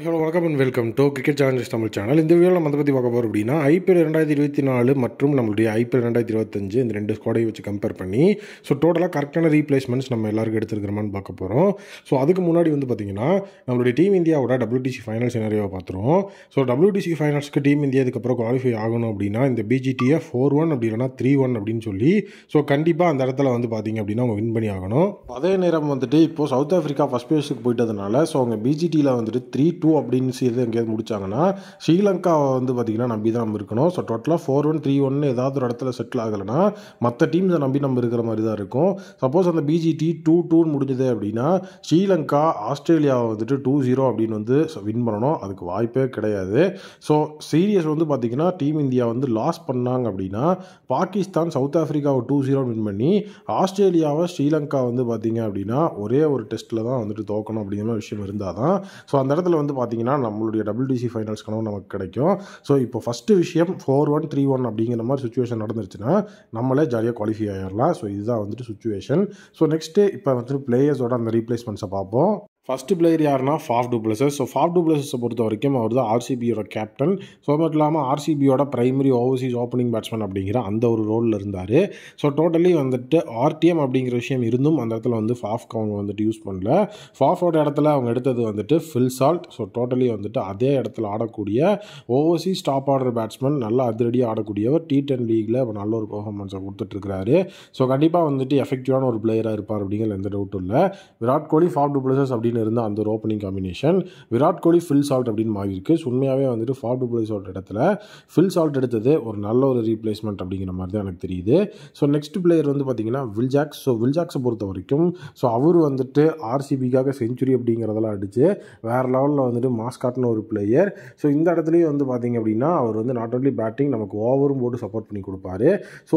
Hello வணக்கம் and welcome to cricket Challengers Tamil channel. இந்த வீடியோவில் நம்ம பற்றி பார்க்க போகிறோம் அப்படின்னா ஐபிஎல் 2024 மற்றும் நம்மளுடைய ஐபிஎல் 2025 இந்த ரெண்டு ஸ்குவாடையும் வச்சு கம்பேர் பண்ணி டோட்டலாக கரெக்டான ரீப்ளேஸ்மெண்ட்ஸ் நம்ம எல்லாருக்கும் எடுத்துருக்கிறோமான்னு பார்க்க போகிறோம். அதுக்கு முன்னாடி பார்த்தீங்கன்னா நம்மளுடைய டீம் இந்தியாவோட WTC ஃபைனல்ஸ் சினாரியோவை பார்த்துருவோம். WTC ஃபைனல்ஸ்க்கு டீம் இந்தியா இதுக்கப்புறம் குவாலிஃபை ஆகணும் அப்படின்னா இந்த BGTயை 4-1 அப்படி இல்லைனா 3-1 அப்படின்னு சொல்லி கண்டிப்பாக அந்த இடத்துல பார்த்தீங்க அப்படின்னா அவங்க வின் பண்ணி ஆகணும். அதே நேரம் இப்போது சவுத் ஆஃப்ரிக்கா ஃபஸ்ட் பேஸுக்கு போயிட்டதுனால அவங்க BGTயில் 3-2 அப்படின்னு செய்து எங்கேயாவது முடிச்சாங்கன்னா ஸ்ரீலங்காவை பார்த்தீங்கன்னா நம்பி தான் நம்ம இருக்கணும். டோட்டலாக 4-1 3-1 ஏதாவது ஒரு இடத்துல செட்டில் ஆகலைன்னா மற்ற டீம்ஸை நம்பி நம்ம இருக்கிற மாதிரி தான் இருக்கும். சப்போஸ் அந்த BGT 2-2 முடிஞ்சது அப்படின்னா ஸ்ரீலங்கா ஆஸ்திரேலியாவை 2-0 அப்படின்னு வின் பண்ணணும். அதுக்கு வாய்ப்பே கிடையாது. சீரியஸ் பார்த்தீங்கன்னா டீம் இந்தியா லாஸ் பண்ணாங்க அப்படின்னா பாகிஸ்தான் சவுத் ஆஃப்ரிக்காவை 2-0 வின் பண்ணி ஆஸ்திரேலியாவை ஸ்ரீலங்கா பார்த்தீங்க அப்படின்னா ஒரே ஒரு டெஸ்ட்டில் தான் தோக்கணும் அப்படிங்கிற விஷயம் இருந்தால் தான் அந்த இடத்துல பார்த்தீங்கன்னா நம்மளுடைய WTC ஃபைனல்ஸ் கனவு நமக்கு கிடைக்கும். இப்போ ஃபஸ்ட்டு விஷயம் 4-1 3-1 அப்படிங்கிற மாதிரி சுச்சுவேஷன் நடந்துருச்சுன்னா நம்மளே ஜாலியாக குவாலிஃபை ஆகிடலாம். இதுதான் சுச்சுவேஷன். நெக்ஸ்ட்டு இப்போ பிளேயர்ஸோட அந்த ரீப்ளேஸ்மெண்ட்ஸை பார்ப்போம். ஃபஸ்ட்டு பிளேயர் யாருன்னா Faf du Plessis. Faf du பிளஸஸை பொறுத்த வரைக்கும் அவர் தான் RCBயோட கேப்டன். அது மட்டும் இல்லாமல் RCBயோட பிரைமரி ஓவர்சீஸ் ஓப்பனிங் பேட்ஸ்மேன் அப்படிங்கிற அந்த ஒரு ரோலில் இருந்தார். டோட்டலி RTM அப்படிங்கிற விஷயம் இருந்தும் அந்த இடத்துல ஃபாஃப்க்கு அவங்க யூஸ் பண்ணல. ஃபாஃபோட இடத்துல அவங்க எடுத்தது ஃபில் சால்ட். டோட்டலி அதே இடத்துல ஆடக்கூடிய ஓவர்சீஸ் டாப் ஆர்டர் பேட்ஸ்மேன், நல்லா அதிரடியாக ஆடக்கூடியவர். T10 லீகில் நல்ல ஒரு பெர்ஃபார்மன்ஸை கொடுத்துட்ருக்கிறாரு. கண்டிப்பாக எஃபெக்டிவான ஒரு பிளேயராக இருப்பார் அப்படிங்கிற எந்த டவுட்டும் இல்லை. Virat Kohli Faf du pluses அப்படின்னு இருந்த அந்த ஒரு opening combination Virat Kohli Phil Salt அப்படின்னு மாறி இருக்கு. உண்மையாகவே ஃபாஃப் டு பிளஸோட இடத்துல ஃபில் சால்ட் எடுத்தது ஒரு நல்ல ஒரு ரீப்ளேஸ்மெண்ட் அப்படிங்கிற மாதிரி தான் எனக்கு தெரியுது. நெக்ஸ்ட் பிளேயர் பார்த்தீங்கன்னா வில் ஜாக்ஸ். வில் ஜாக்ஸை பொறுத்த வரைக்கும் அவர் RCBக்காக செஞ்சுரி அப்படிங்கிறதெல்லாம் அடிச்சு வேற லெவலில் மாஸ்காட்னு ஒரு பிளேயர். இந்த இடத்துலையும் பார்த்தீங்க அப்படின்னா அவர் நாட் ஒன்லி பேட்டிங் நமக்கு ஓவரும் போட்டு சப்போர்ட் பண்ணி கொடுப்பாரு.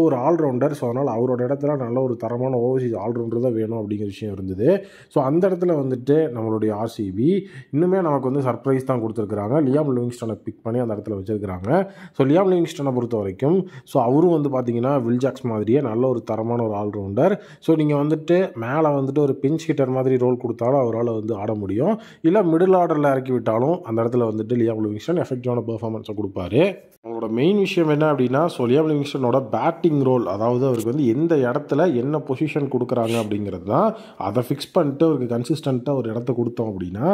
ஒரு ஆல்ரவுண்டர். அதனால் அவரோட இடத்துல நல்ல ஒரு தரமான ஓவர்சீஸ் ஆல்ரவுண்டர் தான் வேணும் அப்படிங்கிற விஷயம் இருந்தது. அந்த இடத்துல நம்மளுடைய RCB இன்னுமே நமக்கு சர்ப்ரைஸ் தான் கொடுத்துருக்குறாங்க. லியாம் லிவிங்ஸ்டனை பிக் பண்ணி அந்த இடத்துல வச்சிருக்கிறாங்க. லியாம் லிவிங்ஸ்டனை பொறுத்த வரைக்கும் அவரும் பார்த்தீங்கன்னா வில் ஜாக்ஸ் மாதிரியே நல்ல ஒரு தரமான ஒரு ஆல்ரவுண்டர். நீங்கள் மேலே ஒரு பிஞ்ச் ஹிட்டர் மாதிரி ரோல் கொடுத்தாலும் அவரால் ஆட முடியும். இல்லை மிடில் ஆர்டரில் இறக்கி விட்டாலும் அந்த இடத்துல லியாம் லிவிங்ஸ்டன் எஃபெக்டிவான பெர்ஃபார்மன்ஸை கொடுப்பாரு. அவங்களோட மெயின் விஷயம் என்ன அப்படின்னா லியாம் லிவிங்ஸ்டனோட பேட்டிங் ரோல், அதாவது அவருக்கு எந்த இடத்துல என்ன பொசிஷன் கொடுக்குறாங்க அப்படிங்கிறது தான். அதை ஃபிக்ஸ் பண்ணிட்டு அவருக்கு கன்சிஸ்டண்ட்டாக ஒரு இடத்த கொடுத்தோம் அப்படின்னா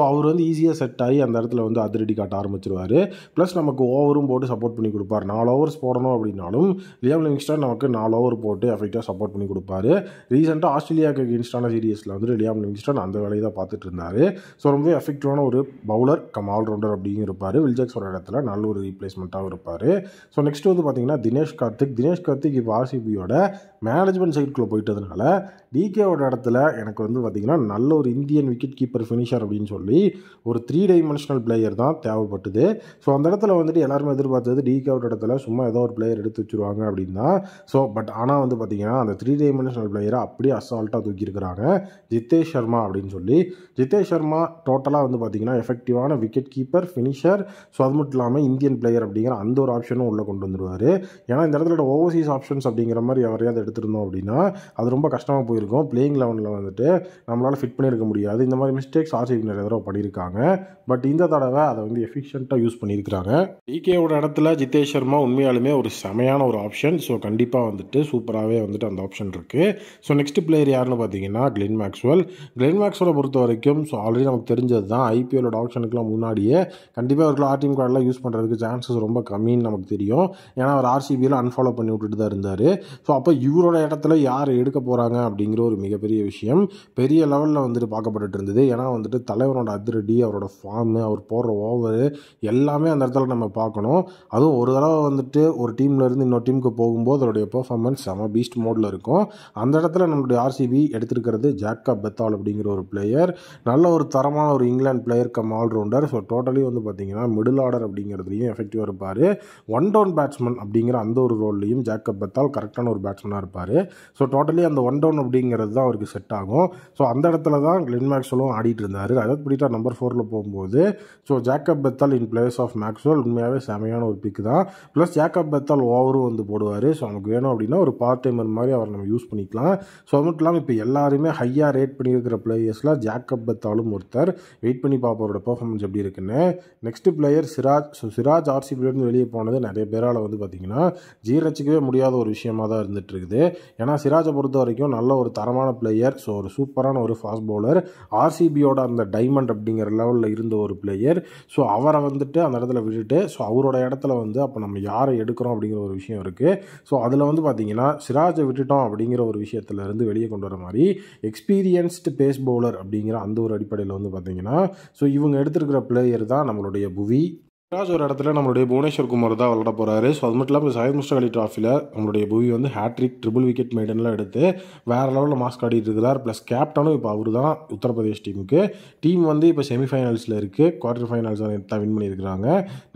அவர் ஈஸியாக செட் ஆகி அந்த இடத்துல அதிரடி காட்ட ஆரம்பிச்சிருவார். ப்ளஸ் நமக்கு ஓவரும் போட்டு சப்போர்ட் பண்ணி கொடுப்பார். 4 ஓவர்ஸ் போடணும் அப்படின்னாலும் லியாம் லிவிங்ஸ்டன் நமக்கு 4 ஓவர் போட்டு எஃபெக்டாக சப்போர்ட் பண்ணி கொடுப்பாரு. ரீசெண்டாக ஆஸ்திரேலியாவுக்கு அகெயின்ஸ்டான சீரியஸில் லியாம் லிவிங்ஸ்டன் அந்த வேலையை தான் பார்த்துட்டு இருந்தார். ரொம்ப எஃபெக்டிவான ஒரு பவுலர் கம் ஆல்ரவுண்டர் அப்படிங்க இருப்பார். வில் ஜாக்ஸோட இடத்துல நல்ல ஒரு ரீப்ளேஸ்மெண்ட்டாகவும் இருப்பார். நெக்ஸ்ட் பார்த்தீங்கன்னா தினேஷ் கார்த்திக் இப்போ RCBயோட மேனேஜ்மெண்ட் சைட்குள்ளே போயிட்டதுனால DKவோட இடத்துல எனக்கு பார்த்தீங்கன்னா நல்ல ஒரு இந்தியன் விக்கெட் கீப்பர் ஃபினிஷர் அப்படின்னு சொல்லி ஒரு 3 டைமென்ஷனல் பிளேயர் தான் தேவைப்பட்டது. அந்த இடத்துல எல்லாருமே எதிர்பார்த்தது DKவோட இடத்துல சும்மா ஏதோ ஒரு பிளேயர் எடுத்து வச்சுருவாங்க அப்படின்னா. பட் ஆனால் பார்த்தீங்கன்னா அந்த 3 டைமென்ஷனல் பிளேயரை அப்படியே அசால்ட்டாக தூக்கியிருக்கிறாங்க. ஜிதேஷ் சர்மா அப்படின்னு சொல்லி. ஜிதேஷ் சர்மா டோட்டலாக பார்த்தீங்கன்னா எஃபெக்டிவான விக்கெட் கீப்பர் ஃபினிஷர். அது மட்டும் இல்லாமல் இந்தியன் பிளேயர் அப்படிங்கிற அந்த ஒரு ஆப்ஷனும் உள்ளே கொண்டு வந்துடுவார். ஏன்னா இந்த இடத்துல ஓவர்சீஸ் ஆப்ஷன்ஸ் அப்படிங்கிற மாதிரி யாரையாவது எடுத்துருந்தோம் அப்படின்னா அது ரொம்ப கஷ்டமாக போயிருக்கும். பிளேயிங் லெவனில் நம்மளால் ஃபிட் பண்ணியிருக்க முடியாது. இந்த மாதிரி மிஸ்டேக்ஸ் RCB நிறைய தடவை பண்ணியிருக்காங்க. பட் இந்த தடவை அதை எஃபிஷியண்ட்டாக யூஸ் பண்ணியிருக்கிறாங்க. DKவோட இடத்துல ஜிதேஷ் சர்மா உண்மையாலுமே ஒரு செமையான ஒரு ஆப்ஷன். கண்டிப்பாக சூப்பராகவே அந்த ஆப்ஷன் இருக்குது. நெக்ஸ்ட் பிளேயர் யாருன்னு பார்த்தீங்கன்னா கிளென் மேக்ஸ்வெல். கிளென் மேக்ஸ்வெலை பொறுத்த வரைக்கும் ஆல்ரெடி நமக்கு தெரிஞ்சது தான். IPLோட ஆப்ஷனுக்குலாம் முன்னாடியே கண்டிப்பாக அவர்கள் RTM கார்டெலாம் யூஸ் பண்ணுறதுக்கு சான்சஸ் ரொம்ப கம்மின்னு நமக்கு தெரியும். ஏன்னா அவர் RCBயில் அன்ஃபாலோ பண்ணி விட்டுட்டு தான் இருந்தார். அப்போ இவரோட இடத்துல யார் எடுக்க போகிறாங்க அப்படிங்கிற ஒரு மிகப்பெரிய விஷயம் பெரிய லெவலில் பார்க்கப்பட்டு இருந்தது. ஏன்னா தலைவரோட அதிரடி, அவரோட ஃபார்மு, அவர் போடுற ஓவரு எல்லாமே அந்த இடத்துல நம்ம பார்க்கணும். அதுவும் ஒரு தடவை ஒரு டீம்லேருந்து இன்னொரு டீமுக்கு போகும்போது அவருடைய பெர்ஃபார்மன்ஸ் செம பீஸ்ட் மோடில் இருக்கும். அந்த இடத்துல நம்மளுடைய RCB எடுத்திருக்கிறது ஜாக்கப் பெத்தால் அப்படிங்கிற ஒரு பிளேயர். நல்ல ஒரு தரமான ஒரு England player cum allrounder. Totally பார்த்தீங்கன்னா மிடில் ஆர்டர் அப்படிங்கிறதுலையும் எஃபெக்டிவாக இருப்பார். ஒன் டவுன் பேட்ஸ்மேன் அப்படிங்கிற அந்த ஒரு ரோல்லையும் ஜாக்கப் பெத்தால் கரெக்டான ஒரு பேட்ஸ்மேனாக இருப்பார். இருப்பார். ஸோ டோட்டலி அந்த ஒன் டவுன் அப்படிங்கிறது தான் அவருக்கு செட் ஆகும். ஸோ அந்த இடத்துல தான் கிளென் மேக்ஸ்வெல்லும் ஆடிட்டு இருந்தார். ரஜத் படிட்டா நம்பர் 4 போகும்போது so Jacob Bethell in place of Maxwell உண்மையாகவே செமையான ஒரு பிக் தான். ப்ளஸ் ஜேக்கப் பெத்தல் ஓவரும் வந்து போடுவார். ஸோ நமக்கு வேணும் அப்படின்னா ஒரு பார்ட் டைமர் மாதிரி அவர் நம்ம யூஸ் பண்ணிக்கலாம். ஸோ அது மட்டும் இல்லாமல் இப்போ எல்லாருமே ஹையாக ரேட் பண்ணியிருக்கிற பிளேயர்ஸில் ஜேக்கப் பெத்தாலும் ஒருத்தர். வெயிட் பண்ணி பார்ப்போரோட பெர்ஃபார்மன்ஸ் எப்படி இருக்குன்னு. Next player Siraj. So Siraj ஆர்சிபிலேருந்து வெளியே போனது நிறைய பேரால் வந்து பார்த்திங்கன்னா ஜீரணிச்சிக்கவே முடியாத ஒரு விஷயமாக தான் இருந்துகிட்டு இருக்குது. ஏன்னா சிராஜை பொறுத்த வரைக்கும் நல்ல ஒரு தரமான பிளேயர். ஸோ ஒரு சூப்பரான ஒரு ஃபாஸ்ட் பவுலர். ஆர்சிபியோட அந்த டைமண்ட் அப்படிங்கிற லெவலில் இருந்த ஒரு பிளேயர். ஸோ அவரை வந்துட்டு அந்த இடத்துல விட்டுட்டு ஸோ அவரோட இடத்துல வந்து அப்போ நம்ம யாரை எடுக்கிறோம் அப்படிங்கிற ஒரு விஷயம் இருக்குது. ஸோ அதில் வந்து பார்த்திங்கன்னா சிராஜை விட்டுட்டோம் அப்படிங்கிற ஒரு விஷயத்துலேருந்து வெளியே கொண்டு வர மாதிரி எக்ஸ்பீரியன்ஸ்டு பேஸ் பவுலர் அப்படிங்கிற அந்த ஒரு அடிப்படையில் வந்து பார்த்திங்கன்னா ஸோ இவங்க எடுத்திருக்கிற பிளேயர் தான் நம்மளுடைய புவி. சிராஜ் ஒரு இடத்துல நம்மளுடைய புவனேஸ்வர் குமார் தான் விளாட போகிறாரு. ஸோ அது மட்டும் இல்லாமல் சையத் முஸ்டாக் அலி ட்ராஃபியில் நம்மளுடைய புவி வந்து ஹேட்ரிக் ட்ரிபிள் விக்கெட் மெய்டன்லாம் எடுத்து வேறு லெவலில் மாஸ்க் ஆடிட்டு இருக்கிறார். ப்ளஸ் கேப்டனும் இப்போ அவர் தான் உத்தரப்பிரதேஷ் டீமுக்கு. டீம் வந்து இப்போ செமிஃபைனல்ஸில் இருக்குது. குவார்டர் ஃபைனல்ஸ் தான் வின் பண்ணியிருக்கிறாங்க.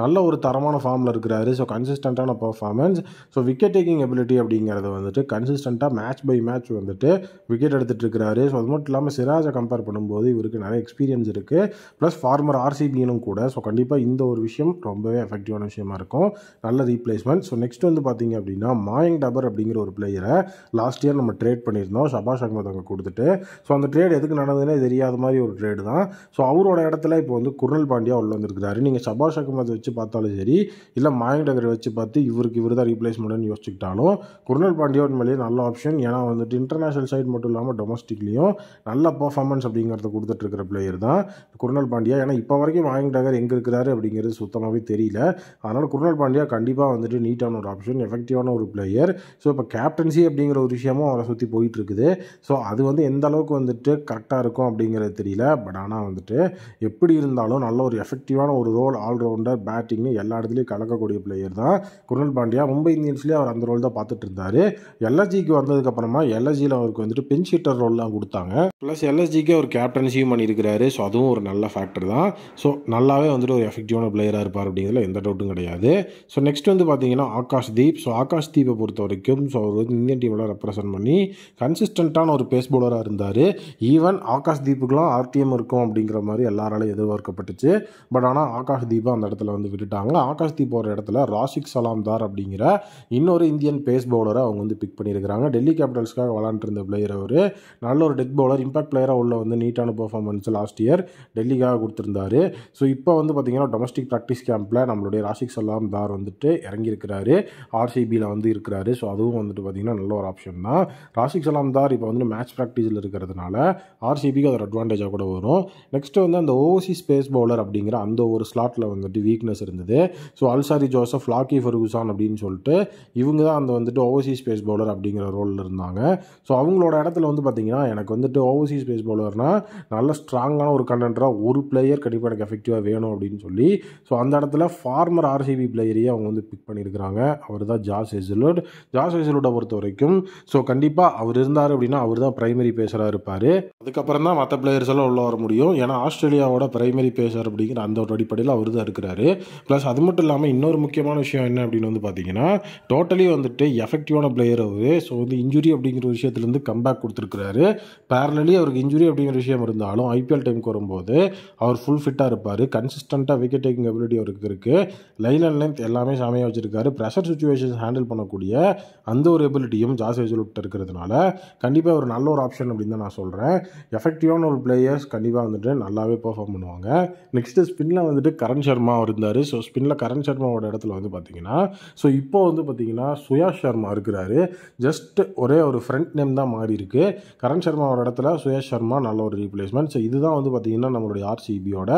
நல்ல ஒரு தரமான ஃபார்மில் இருக்கிறாரு. ஸோ கன்சிஸ்டண்ட்டான performance. So wicket taking ability அப்படிங்கிறத வந்துட்டு கன்சிஸ்டண்ட்டாக மேட்ச் பை மேட்ச் வந்துட்டு விக்கெட் எடுத்துகிட்டு இருக்கிறாரு. ஸோ அது மட்டும் இல்லாமல் சிராஜை கம்பேர் பண்ணும்போது இவருக்கு நிறைய எக்ஸ்பீரியன்ஸ் இருக்குது. ப்ளஸ் ஃபார்மர் ஆர்சிபியும் கூட. ஸோ கண்டிப்பாக இந்த ஒரு விஷயம் ரொம்பவே எஃபெக்டிவான விஷயமா இருக்கும். நல்ல ரீப்ளேஸ்மெண்ட். ஸோ நெக்ஸ்ட் வந்து பார்த்தீங்க அப்படின்னா மாயங்க் டபர் அப்படிங்கிற ஒரு பிளேயரை லாஸ்ட் இயர் நம்ம ட்ரேட் பண்ணியிருந்தோம் ஷபாஷ் அகமது அங்கே கொடுத்துட்டு. ஸோ அந்த ட்ரேட் எதுக்கு நடந்ததுன்னே தெரியாத மாதிரி ஒரு ட்ரேடு தான். ஸோ அவரோட இடத்துல இப்போ வந்து குர்னல் பாண்டியா உள்ள வந்திருக்கிறாரு. நீங்கள் ஷபாஷ் அகமது வச்சு பார்த்தாலும் சரி, இல்லை மாயங்க் டபரை வச்சு பார்த்து இவர் தான் ரீப்ளேஸ்மெண்ட்னு யோசிச்சுக்கிட்டாலும் குர்னல் பாண்டியா உண்மையிலேயே நல்ல ஆப்ஷன். ஏன்னா வந்துட்டு இன்டர்நேஷனல் சைட் மட்டும் இல்லாமல் டொமஸ்டிக்லேயும் நல்ல பர்ஃபார்மன்ஸ் அப்படிங்கிறத கொடுத்துட்ருக்கிற பிளேயர் தான் குர்னல் பாண்டியா. ஏன்னா இப்போ வரைக்கும் மாயங்க் டபர் எங்கே இருக்கிறாரு அப்படிங்கிறது சுத்தமாகவே தெரியல. அதனால் குர்னல் பாண்டியா கண்டிப்பாக வந்துட்டு நீட்டான ஒரு ஆப்ஷன், எஃபெக்டிவான ஒரு பிளேயர். ஸோ இப்போ கேப்டன்சி அப்படிங்கிற ஒரு விஷயமும் அவரை சுற்றி போயிட்டு இருக்குது. ஸோ அது வந்து எந்த அளவுக்கு வந்துட்டு கரெக்டாக இருக்கும் அப்படிங்கிறது தெரியல. பட் ஆனால் வந்துட்டு எப்படி இருந்தாலும் நல்ல ஒரு எஃபெக்டிவான ஒரு ரோல், ஆல்ரவுண்டர், பேட்டிங்னு எல்லா இடத்துலையும் கலக்கக்கூடிய பிளேயர் தான் குர்னல் பாண்டியா. மும்பை இந்தியன்ஸ்லேயே அவர் அந்த ரோல் தான் பார்த்துட்டு இருந்தார். எல்எஸ்ஜிக்கு வந்ததுக்கப்புறமா எல்எஸ்ஜியில் அவருக்கு வந்துட்டு பெஞ்ச் ஹிட்டர் ரோல்லாம் கொடுத்தாங்க. ப்ளஸ் எல்எஸ்ஜிக்கு அவர் கேப்டன்சியும் பண்ணியிருக்கிறாரு. ஸோ அதுவும் ஒரு நல்ல ஃபேக்டர் தான். ஸோ நல்லாவே வந்துட்டு ஒரு எஃபெக்டிவான பிளேயராக இருப்பார் அப்படிங்கிறதுல எந்த டவுட்டும் கிடையாது. ஸோ நெக்ஸ்ட் வந்து பார்த்தீங்கன்னா ஆகாஷ் தீப். ஸோ ஆகாஷ் தீப்பை பொறுத்த வரைக்கும் ஸோ அவர் வந்து இந்தியன் டீமில் ரெப்ரசென்ட் பண்ணி கன்சிஸ்டண்ட்டான ஒரு பேஸ் பவுலராக இருந்தார். ஈவன் ஆகாஷ் தீப்புக்கெலாம் ஆர்டிஎம் இருக்கும் அப்படிங்கிற மாதிரி எல்லாராலையும் எதிர்பார்க்கப்பட்டுச்சு. பட் ஆனால் ஆகாஷ் தீப்பை அந்த இடத்துல வந்து விட்டுட்டாங்க. ஆகாஷ் தீப் ஒரு இடத்துல ராஷிக் சலாம்தார் அப்படிங்கிற இன்னொரு இந்தியன் பேஸ் பவுலரை அவங்க வந்து பிக் பண்ணியிருக்கிறாங்க. டெல்லி கேபிட்டல்ஸ்க்காக விளாண்டுட்டு இருந்த பிளேயர் அவர். நல்ல ஒரு டெத் பவுலர், இம்பாக்ட் பிளேயராக உள்ள வந்து நீட்டான பர்ஃபார்மன்ஸ் லாஸ்ட் இயர் டெல்லிக்காக கொடுத்துருந்தாரு. ஸோ இப்போ வந்து பார்த்தீங்கன்னா டொமஸ்டிக் ப்ராக்டிஸ் கேம்பில் நம்மளுடைய ராஷிக் சலாம்தார் வந்துட்டு இறங்கியிருக்கிறாரு. ஆர்சிபியில் வந்து இருக்கிறாரு. ஸோ அதுவும் வந்துட்டு பார்த்திங்கன்னா நல்ல ஒரு ஆப்ஷன் தான். ராஷிக் சலாம்தார் இப்போ வந்து மேட்ச் ப்ராக்டிஸில் இருக்கிறதுனால ஆர்சிபிக்கு அது ஒரு அட்வான்டேஜாக கூட வரும். நெக்ஸ்ட்டு வந்து அந்த ஓவர்சீஸ் பேஸ் பவுலர் அப்படிங்கிற அந்த ஒரு ஸ்லாட்டில் வந்துட்டு வீக்னஸ் இருந்தது. ஸோ அல்சாரி ஜோசப், லாக்கி ஃபெர்குசான் அப்படின்னு சொல்லிட்டு இவங்க தான் அந்த வந்துட்டு ஓவர்சீஸ் பேஸ் பவுலர் அப்படிங்கிற ரோலில் இருந்தாங்க. ஸோ அவங்களோட இடத்துல வந்து பார்த்திங்கன்னா எனக்கு வந்துட்டு ஓவர்சீஸ் பேஸ் பவுலர்னால் நல்ல ஸ்ட்ராங்கான ஒரு கண்டென்டராக ஒரு பிளேயர் கண்டிப்பாக எனக்கு எஃபெக்டிவாக வேணும் அப்படின்னு சொல்லி ஸோ அந்த இடத்துல ஃபார்மர் ஆர்சிபி பிளேயரையே அவங்க வந்து பிக் பண்ணியிருக்கிறாங்க. அவர் தான் ஜாஸ் ஹேசல்வுட். ஜாஸ் ஹேசல்வுட்டை பொறுத்த வரைக்கும் ஸோ கண்டிப்பாக அவர் இருந்தார் அப்படின்னா அவர் தான் பிரைமரி பேசராக இருப்பார். அதுக்கப்புறம் தான் மற்ற பிளேயர்ஸ் எல்லாம் உள்ள வர முடியும். ஏன்னா ஆஸ்திரேலியாவோட பிரைமரி பேசர் அப்படிங்கிற அந்த ஒரு அடிப்படையில் அவர் தான் இருக்கிறாரு. ப்ளஸ் அது மட்டும் இல்லாமல் இன்னொரு முக்கியமான விஷயம் என்ன அப்படின்னு வந்து பார்த்தீங்கன்னா டோட்டலி வந்துட்டு எஃபெக்டிவான பிளேயர் அவர். ஸோ வந்து இன்ஜுரி அப்படிங்கிற விஷயத்துலேருந்து கம்பேக் கொடுத்துருக்கிறாரு. பேரலி அவருக்கு இன்ஜுரி அப்படிங்கிற விஷயம் இருந்தாலும் ஐபிஎல் டைமுக்கு வரும்போது அவர் ஃபுல் ஃபிட்டாக இருப்பார். கன்சிஸ்டண்ட்டாக விக்கெட் டேக்கிங் எபிலிட்டி அவருக்கு இருக்குது. லைன் அண்ட் லென்த் எல்லாமே செமையாக வச்சுருக்காரு. ப்ரெஷர் சுச்சுவேஷன்ஸ் ஹேண்டில் பண்ணக்கூடிய அந்த ஒரு எபிலிட்டியும் ஜாஸ் ஹேசல்வுட் இருக்கிறதுனால கண்டிப்பாக ஒரு நல்ல ஒரு ஆப்ஷன் அப்படின்னு தான் நான் சொல்கிறேன். எஃபெக்டிவான ஒரு பிளேயர்ஸ் கண்டிப்பாக வந்துட்டு நல்லாவே பெர்ஃபார்ம் பண்ணுவாங்க. நெக்ஸ்ட்டு ஸ்பின்னில் வந்துட்டு கரண் சர்மா இருந்தார். ஸோ ஸ்பின்னில் கரண் சர்மாவோட இடத்துல வந்து பார்த்திங்கன்னா ஸோ இப்போ வந்து பார்த்திங்கன்னா சுயாஷ் சர்மா இருக்கிறாரு. ஜஸ்ட் ஒரே ஒரு ஃப்ரண்ட் நேம் தான் மாறி இருக்குது. கரண் சர்மாவோட இடத்துல சுயாஷ் சர்மா நல்ல ஒரு ரீப்ளேஸ்மெண்ட். ஸோ இதுதான் வந்து பார்த்திங்கன்னா நம்மளுடைய ஆர்சிபியோட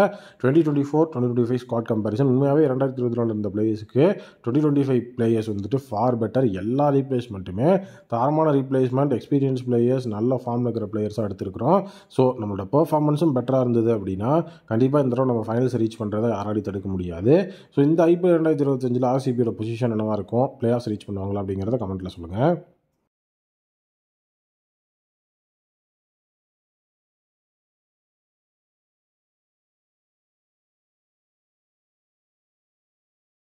2024-2025 ஸ்குவாட் கம்பேரிசன். உண்மையாகவே 2024 இருந்த பிளேயர்ஸுக்கு 2025 பிளேயர்ஸ் வந்துட்டு ஃபார் பெட்டர். எல்லா ரீப்ளேஸ்மெண்ட்டுமே தரமான ரீப்ளேஸ்மெண்ட், எக்ஸ்பீரியன்ஸ் பிளேயர்ஸ், நல்ல ஃபார்மில் இருக்கிற பிளேயர்ஸாக எடுத்துருக்கிறோம். ஸோ நம்மளோட பெர்ஃபார்மன்ஸும் பெட்டராக இருந்தது அப்படின்னா கண்டிப்பாக இந்த தடவை நம்ம ஃபைனல்ஸ் ரீச் பண்ணுறதை யாராலையும் தடுக்க முடியாது. ஸோ இந்த ஐபிஎல் 2025 ஆர்சிபியோட பொசிஷன் என்னவாக இருக்கும், பிளே ஆஃப்ஸ் ரீச் பண்ணுவாங்களா அப்படிங்கிறத கமெண்ட்டில் சொல்லுங்கள்.